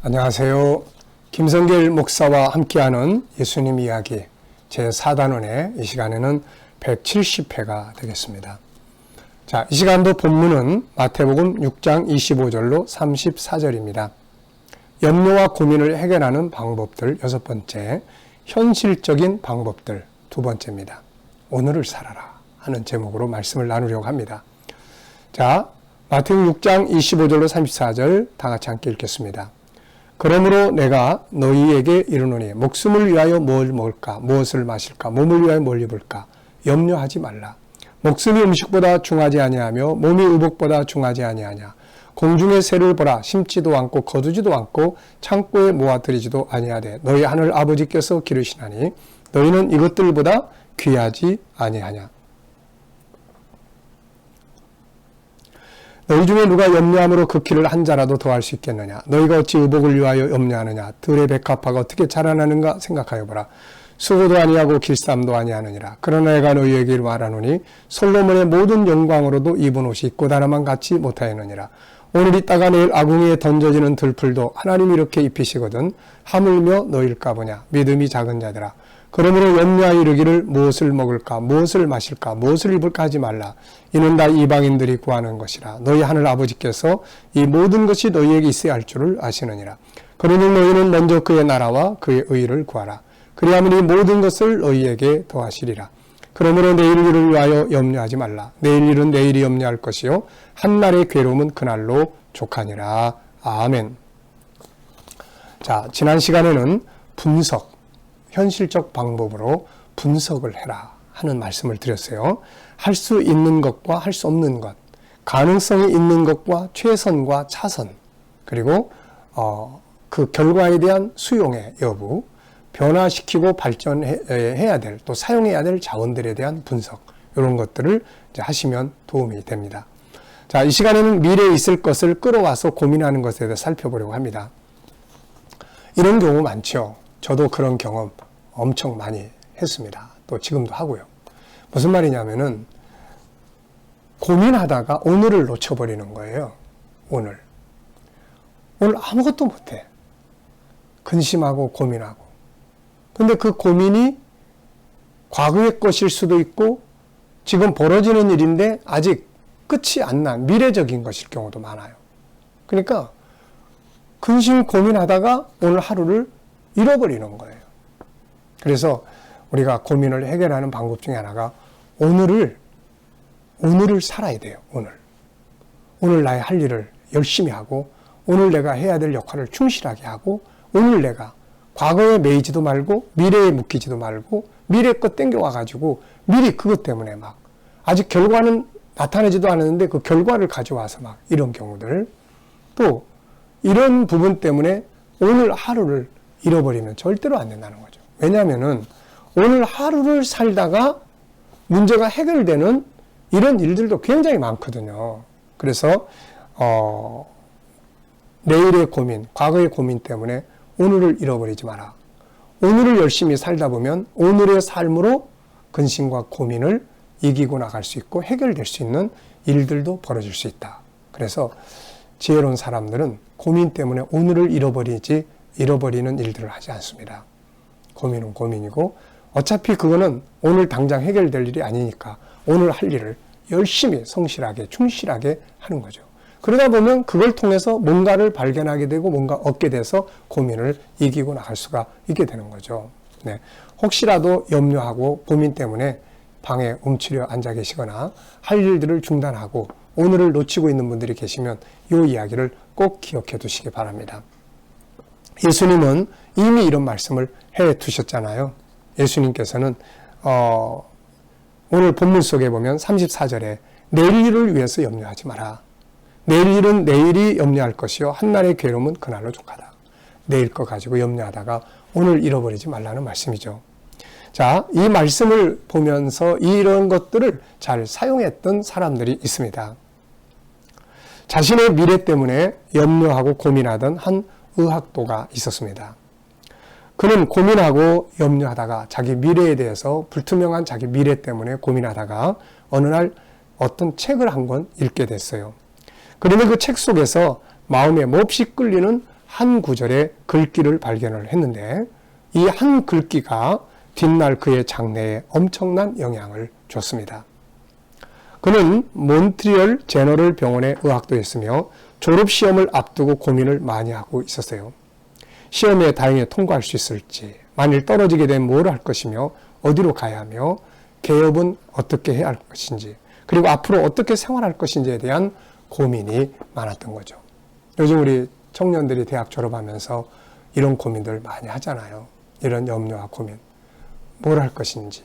안녕하세요. 김성길 목사와 함께하는 예수님 이야기 제4단원의 이 시간에는 170회가 되겠습니다. 자, 이 시간도 본문은 마태복음 6장 25절로 34절입니다. 염려와 고민을 해결하는 방법들 6번째, 현실적인 방법들 2번째입니다. 오늘을 살아라 하는 제목으로 말씀을 나누려고 합니다. 자, 마태복음 6장 25절로 34절 다 같이 함께 읽겠습니다. 그러므로 내가 너희에게 이르노니 목숨을 위하여 뭘 먹을까, 무엇을 마실까, 몸을 위하여 뭘 입을까 염려하지 말라. 목숨이 음식보다 중하지 아니하며 몸이 의복보다 중하지 아니하냐. 공중의 새를 보라. 심지도 않고 거두지도 않고 창고에 모아들이지도 아니하되 너희 하늘 아버지께서 기르시나니 너희는 이것들보다 귀하지 아니하냐. 너희 중에 누가 염려함으로 그 키를 한 자라도 더할 수 있겠느냐. 너희가 어찌 의복을 위하여 염려하느냐. 들의 백합화가 어떻게 자라나는가 생각하여 보라. 수고도 아니하고 길쌈도 아니하느니라. 그러나 내가 너희에게 말하노니 솔로몬의 모든 영광으로도 입은 옷이 꽃 하나만 같지 못하였느니라. 오늘 있다가 내일 아궁이에 던져지는 들풀도 하나님이 이렇게 입히시거든 하물며 너희일까 보냐. 믿음이 작은 자들아. 그러므로 염려하여 이르기를 무엇을 먹을까, 무엇을 마실까, 무엇을 입을까 하지 말라. 이는 다 이방인들이 구하는 것이라. 너희 하늘 아버지께서 이 모든 것이 너희에게 있어야 할 줄을 아시느니라. 그러니 너희는 먼저 그의 나라와 그의 의를 구하라. 그리하면 이 모든 것을 너희에게 더하시리라. 그러므로 내일 일을 위하여 염려하지 말라. 내일 일은 내일이 염려할 것이요 한날의 괴로움은 그날로 족하니라. 아멘. 자, 지난 시간에는 분석, 현실적 방법으로 분석을 해라 하는 말씀을 드렸어요. 할 수 있는 것과 할 수 없는 것, 가능성이 있는 것과 최선과 차선, 그리고 그 결과에 대한 수용의 여부, 변화시키고 발전해야 될, 또 사용해야 될 자원들에 대한 분석, 이런 것들을 이제 하시면 도움이 됩니다. 자, 이 시간에는 미래에 있을 것을 끌어와서 고민하는 것에 대해 살펴보려고 합니다. 이런 경우 많죠. 저도 그런 경험 엄청 많이 했습니다. 또 지금도 하고요. 무슨 말이냐면은 고민하다가 오늘을 놓쳐버리는 거예요. 오늘 아무것도 못해. 근심하고 고민하고. 근데 그 고민이 과거의 것일 수도 있고 지금 벌어지는 일인데 아직 끝이 안 난 미래적인 것일 경우도 많아요. 그러니까 근심 고민하다가 오늘 하루를 잃어버리는 거예요. 그래서 우리가 고민을 해결하는 방법 중에 하나가 오늘을 살아야 돼요. 오늘 나의 할 일을 열심히 하고 오늘 내가 해야 될 역할을 충실하게 하고 오늘 내가 과거에 매이지도 말고 미래에 묶이지도 말고 미래 것 땡겨와가지고 미리 그것 때문에 막 아직 결과는 나타내지도 않았는데 그 결과를 가져와서 막 이런 경우들, 또 이런 부분 때문에 오늘 하루를 잃어버리면 절대로 안 된다는 거죠. 왜냐하면은 오늘 하루를 살다가 문제가 해결되는 이런 일들도 굉장히 많거든요. 그래서 내일의 고민, 과거의 고민 때문에 오늘을 잃어버리지 마라. 오늘을 열심히 살다 보면 오늘의 삶으로 근심과 고민을 이기고 나갈 수 있고 해결될 수 있는 일들도 벌어질 수 있다. 그래서 지혜로운 사람들은 고민 때문에 오늘을 잃어버리는 일들을 하지 않습니다. 고민은 고민이고 어차피 그거는 오늘 당장 해결될 일이 아니니까 오늘 할 일을 열심히 성실하게 충실하게 하는 거죠. 그러다 보면 그걸 통해서 뭔가를 발견하게 되고 뭔가 얻게 돼서 고민을 이기고 나갈 수가 있게 되는 거죠. 네. 혹시라도 염려하고 고민 때문에 방에 움츠려 앉아 계시거나 할 일들을 중단하고 오늘을 놓치고 있는 분들이 계시면 이 이야기를 꼭 기억해 두시기 바랍니다. 예수님은 이미 이런 말씀을 해 두셨잖아요. 예수님께서는 오늘 본문 속에 보면 34절에 내일 일을 위해서 염려하지 마라. 내일 일은 내일이 염려할 것이요 한날의 괴로움은 그날로 족하다. 내일 거 가지고 염려하다가 오늘 잃어버리지 말라는 말씀이죠. 자, 이 말씀을 보면서 이런 것들을 잘 사용했던 사람들이 있습니다. 자신의 미래 때문에 염려하고 고민하던 한 의학도가 있었습니다. 그는 고민하고 염려하다가 자기 미래에 대해서 불투명한 자기 미래 때문에 고민하다가 어느 날 어떤 책을 한 권 읽게 됐어요. 그러면 그 책 속에서 마음에 몹시 끌리는 한 구절의 글귀를 발견을 했는데 이 한 글귀가 뒷날 그의 장래에 엄청난 영향을 줬습니다. 그는 몬트리올 제너럴 병원에 의학도했으며 졸업시험을 앞두고 고민을 많이 하고 있었어요. 시험에 다행히 통과할 수 있을지, 만일 떨어지게 되면 뭘 할 것이며 어디로 가야 하며 개업은 어떻게 해야 할 것인지, 그리고 앞으로 어떻게 생활할 것인지에 대한 고민이 많았던 거죠. 요즘 우리 청년들이 대학 졸업하면서 이런 고민들 많이 하잖아요. 이런 염려와 고민. 뭘 할 것인지,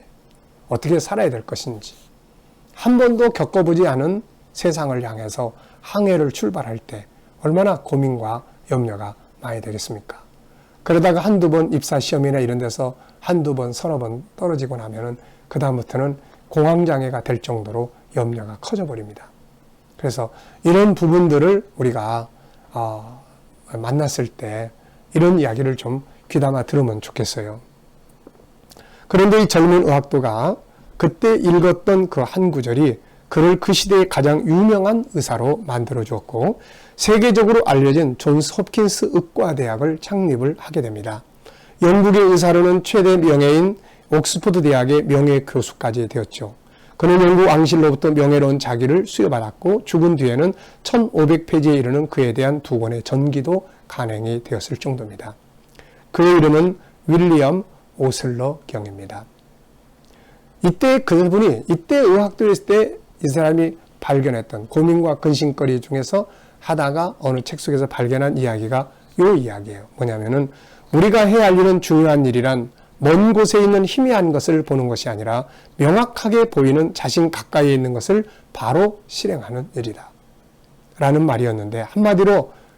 어떻게 살아야 될 것인지. 한 번도 겪어보지 않은 세상을 향해서 항해를 출발할 때 얼마나 고민과 염려가 많이 되겠습니까? 그러다가 한두 번 입사시험이나 이런 데서 한두 번, 서너 번 떨어지고 나면은 그다음부터는 공황장애가 될 정도로 염려가 커져버립니다. 그래서 이런 부분들을 우리가 만났을 때 이런 이야기를 좀 귀담아 들으면 좋겠어요. 그런데 이 젊은 의학도가 그때 읽었던 그 한 구절이 그를 그 시대의 가장 유명한 의사로 만들어 주었고 세계적으로 알려진 존스 홉킨스 의과대학을 창립을 하게 됩니다. 영국의 의사로는 최대 명예인 옥스퍼드 대학의 명예교수까지 되었죠. 그는 영국 왕실로부터 명예로운 자기를 수여받았고 죽은 뒤에는 1500페이지에 이르는 그에 대한 2권의 전기도 간행이 되었을 정도입니다. 그의 이름은 윌리엄 오슬러 경입니다. 이때 그분이 이때 의학도에 있을 때 이 사람이 발견했던 고민과 근심거리 중에서 하다가 어느 책 속에서 발견한 이야기가 이 이야기예요. 뭐냐면은 우리가 해야 할 일은 중요한 일이란 먼 곳에 있는 희미한 것을 보는 것이 아니라 명확하게 보이는 자신 가까이에 있는 것을 바로 실행하는 일이다. 라는 말이었는데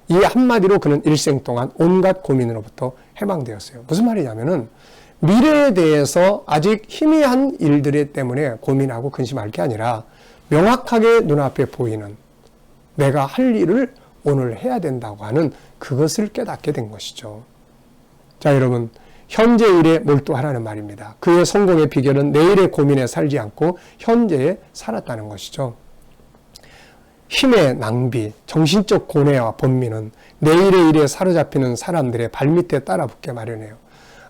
이 한마디로 그는 일생 동안 온갖 고민으로부터 해방되었어요. 무슨 말이냐면은 미래에 대해서 아직 희미한 일들 때문에 고민하고 근심할 게 아니라 명확하게 눈앞에 보이는 내가 할 일을 오늘 해야 된다고 하는 그것을 깨닫게 된 것이죠. 자, 여러분, 현재 일에 몰두하라는 말입니다. 그의 성공의 비결은 내일의 고민에 살지 않고 현재에 살았다는 것이죠. 힘의 낭비, 정신적 고뇌와 번민은 내일의 일에 사로잡히는 사람들의 발밑에 따라붙게 마련해요.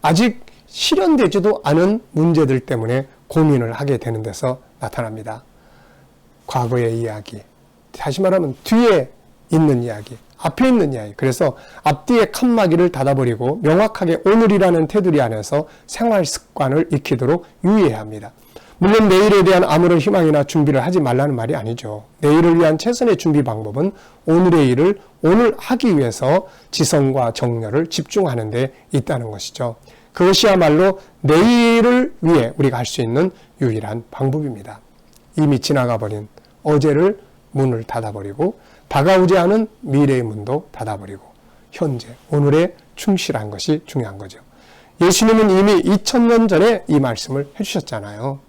아직 실현되지도 않은 문제들 때문에 고민을 하게 되는 데서 나타납니다. 과거의 이야기, 다시 말하면 뒤에 있는 이야기, 앞에 있는 이야기. 그래서 앞뒤의 칸막이를 닫아버리고 명확하게 오늘이라는 테두리 안에서 생활 습관을 익히도록 유의해야 합니다. 물론 내일에 대한 아무런 희망이나 준비를 하지 말라는 말이 아니죠. 내일을 위한 최선의 준비 방법은 오늘의 일을 오늘 하기 위해서 지성과 정열을 집중하는 데 있다는 것이죠. 그것이야말로 내일을 위해 우리가 할 수 있는 유일한 방법입니다. 이미 지나가버린 어제를 문을 닫아버리고 다가오지 않은 미래의 문도 닫아버리고 현재, 오늘에 충실한 것이 중요한 거죠. 예수님은 이미 2000년 전에 이 말씀을 해주셨잖아요.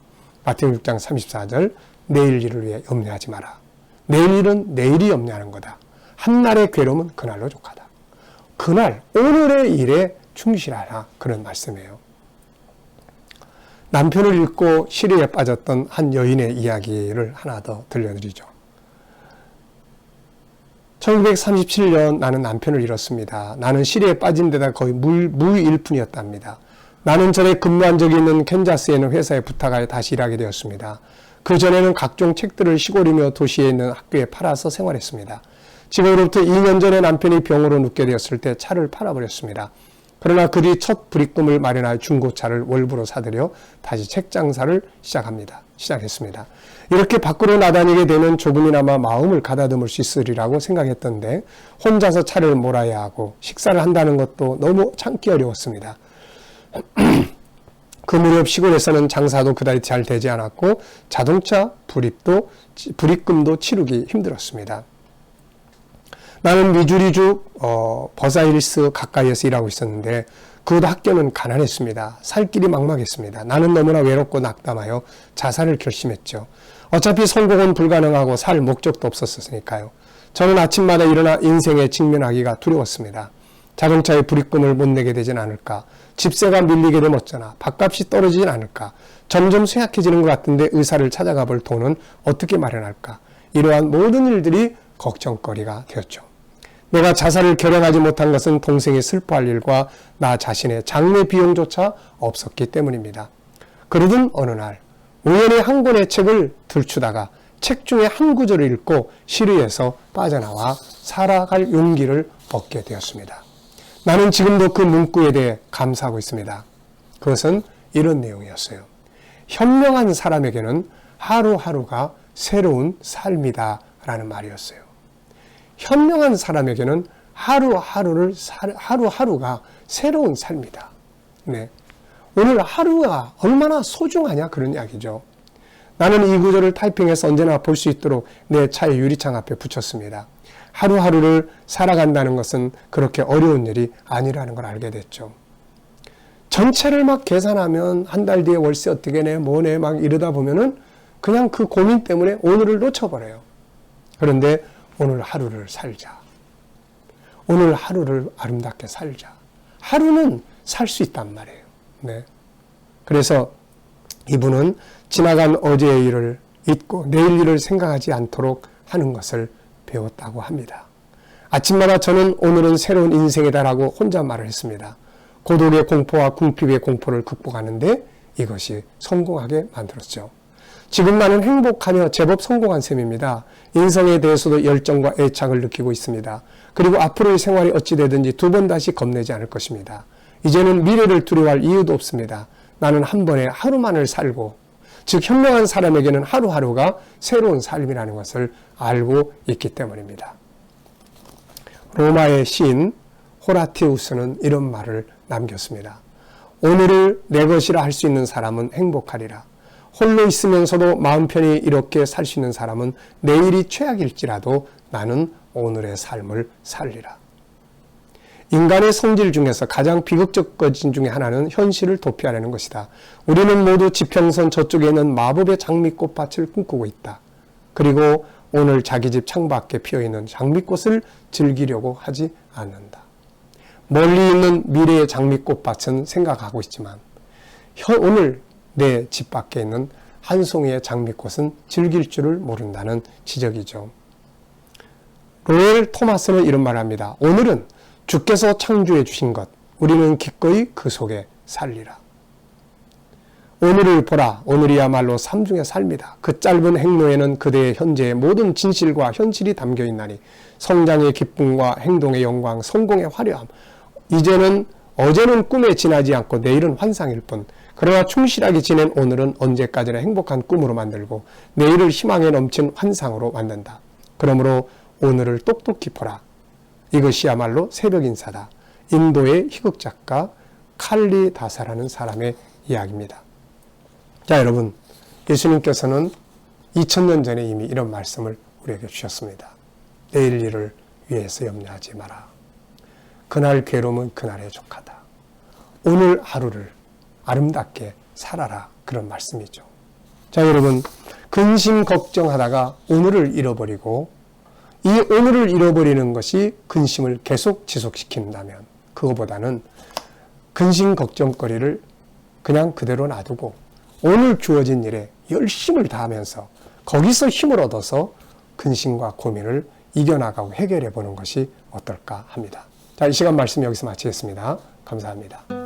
마태복음 6장 34절 내일 일을 위해 염려하지 마라. 내일 일은 내일이 염려하는 거다. 한날의 괴로움은 그날로 족하다. 그날 오늘의 일에 충실하라 그런 말씀이에요. 남편을 잃고 시리에 빠졌던 한 여인의 이야기를 하나 더 들려드리죠. 1937년 나는 남편을 잃었습니다. 나는 시리에 빠진 데다 거의 무일 뿐이었답니다. 나는 전에 근무한 적이 있는 캔자스에 있는 회사에 부탁하여 다시 일하게 되었습니다. 그전에는 각종 책들을 시골이며 도시에 있는 학교에 팔아서 생활했습니다. 지금으로부터 2년 전에 남편이 병으로 눕게 되었을 때 차를 팔아버렸습니다. 그러나 그 뒤 첫 불입금을 마련하여 중고차를 월부로 사들여 다시 책 장사를 시작했습니다. 이렇게 밖으로 나다니게 되면 조금이나마 마음을 가다듬을 수 있으리라고 생각했던데 혼자서 차를 몰아야 하고 식사를 한다는 것도 너무 참기 어려웠습니다. 그 무렵 시골에서는 장사도 그다지 잘 되지 않았고 자동차 불입금도 치르기 힘들었습니다. 나는 미주리주 버사힐스 가까이에서 일하고 있었는데 그것도 학교는 가난했습니다. 살 길이 막막했습니다. 나는 너무나 외롭고 낙담하여 자살을 결심했죠. 어차피 성공은 불가능하고 살 목적도 없었으니까요. 저는 아침마다 일어나 인생에 직면하기가 두려웠습니다. 자동차의 불입금을 못 내게 되진 않을까? 집세가 밀리게 되면 어쩌나? 밥값이 떨어지진 않을까? 점점 쇠약해지는 것 같은데 의사를 찾아가 볼 돈은 어떻게 마련할까? 이러한 모든 일들이 걱정거리가 되었죠. 내가 자살을 결행하지 못한 것은 동생이 슬퍼할 일과 나 자신의 장례 비용조차 없었기 때문입니다. 그러던 어느 날 우연히 한 권의 책을 들추다가 책 중에 한 구절을 읽고 시리에서 빠져나와 살아갈 용기를 얻게 되었습니다. 나는 지금도 그 문구에 대해 감사하고 있습니다. 그것은 이런 내용이었어요. 현명한 사람에게는 하루하루가 새로운 삶이다 라는 말이었어요. 현명한 사람에게는 하루하루가 새로운 삶이다. 네. 오늘 하루가 얼마나 소중하냐 그런 이야기죠. 나는 이 구절을 타이핑해서 언제나 볼 수 있도록 내 차의 유리창 앞에 붙였습니다. 하루하루를 살아간다는 것은 그렇게 어려운 일이 아니라는 걸 알게 됐죠. 전체를 막 계산하면 한 달 뒤에 월세 어떻게 내, 뭐 내 막 이러다 보면은 그냥 그 고민 때문에 오늘을 놓쳐버려요. 그런데 오늘 하루를 살자. 오늘 하루를 아름답게 살자. 하루는 살 수 있단 말이에요. 네. 그래서 이분은 지나간 어제의 일을 잊고 내일 일을 생각하지 않도록 하는 것을 배웠다고 합니다. 아침마다 저는 오늘은 새로운 인생이다라고 혼자 말을 했습니다. 고독의 공포와 궁핍의 공포를 극복하는데 이것이 성공하게 만들었죠. 지금 나는 행복하며 제법 성공한 셈입니다. 인생에 대해서도 열정과 애착을 느끼고 있습니다. 그리고 앞으로의 생활이 어찌되든지 두 번 다시 겁내지 않을 것입니다. 이제는 미래를 두려워할 이유도 없습니다. 나는 한 번에 하루만을 살고, 즉 현명한 사람에게는 하루하루가 새로운 삶이라는 것을 알고 있기 때문입니다. 로마의 시인 호라티우스는 이런 말을 남겼습니다. 오늘을 내 것이라 할 수 있는 사람은 행복하리라. 홀로 있으면서도 마음 편히 이렇게 살 수 있는 사람은 내일이 최악일지라도 나는 오늘의 삶을 살리라. 인간의 성질 중에서 가장 비극적 것 중에 하나는 현실을 도피하려는 것이다. 우리는 모두 지평선 저쪽에 있는 마법의 장미꽃밭을 꿈꾸고 있다. 그리고 오늘 자기 집 창밖에 피어있는 장미꽃을 즐기려고 하지 않는다. 멀리 있는 미래의 장미꽃밭은 생각하고 있지만 오늘 내 집 밖에 있는 한 송이의 장미꽃은 즐길 줄을 모른다는 지적이죠. 로엘 토마스는 이런 말을 합니다. 오늘은 주께서 창조해 주신 것, 우리는 기꺼이 그 속에 살리라. 오늘을 보라. 오늘이야말로 삶 중의 삶이다. 그 짧은 행로에는 그대의 현재의 모든 진실과 현실이 담겨 있나니 성장의 기쁨과 행동의 영광, 성공의 화려함. 이제는 어제는 꿈에 지나지 않고 내일은 환상일 뿐. 그러나 충실하게 지낸 오늘은 언제까지나 행복한 꿈으로 만들고 내일을 희망에 넘친 환상으로 만든다. 그러므로 오늘을 똑똑히 보라. 이것이야말로 새벽 인사다. 인도의 희극 작가 칼리 다사라는 사람의 이야기입니다. 자, 여러분, 예수님께서는 2000년 전에 이미 이런 말씀을 우리에게 주셨습니다. 내일 일을 위해서 염려하지 마라. 그날 괴로움은 그날의 족하다. 오늘 하루를 아름답게 살아라. 그런 말씀이죠. 자, 여러분, 근심 걱정하다가 오늘을 잃어버리고 이 오늘을 잃어버리는 것이 근심을 계속 지속시킨다면 그거보다는 근심 걱정거리를 그냥 그대로 놔두고 오늘 주어진 일에 열심을 다하면서 거기서 힘을 얻어서 근심과 고민을 이겨나가고 해결해 보는 것이 어떨까 합니다. 자, 이 시간 말씀 여기서 마치겠습니다. 감사합니다.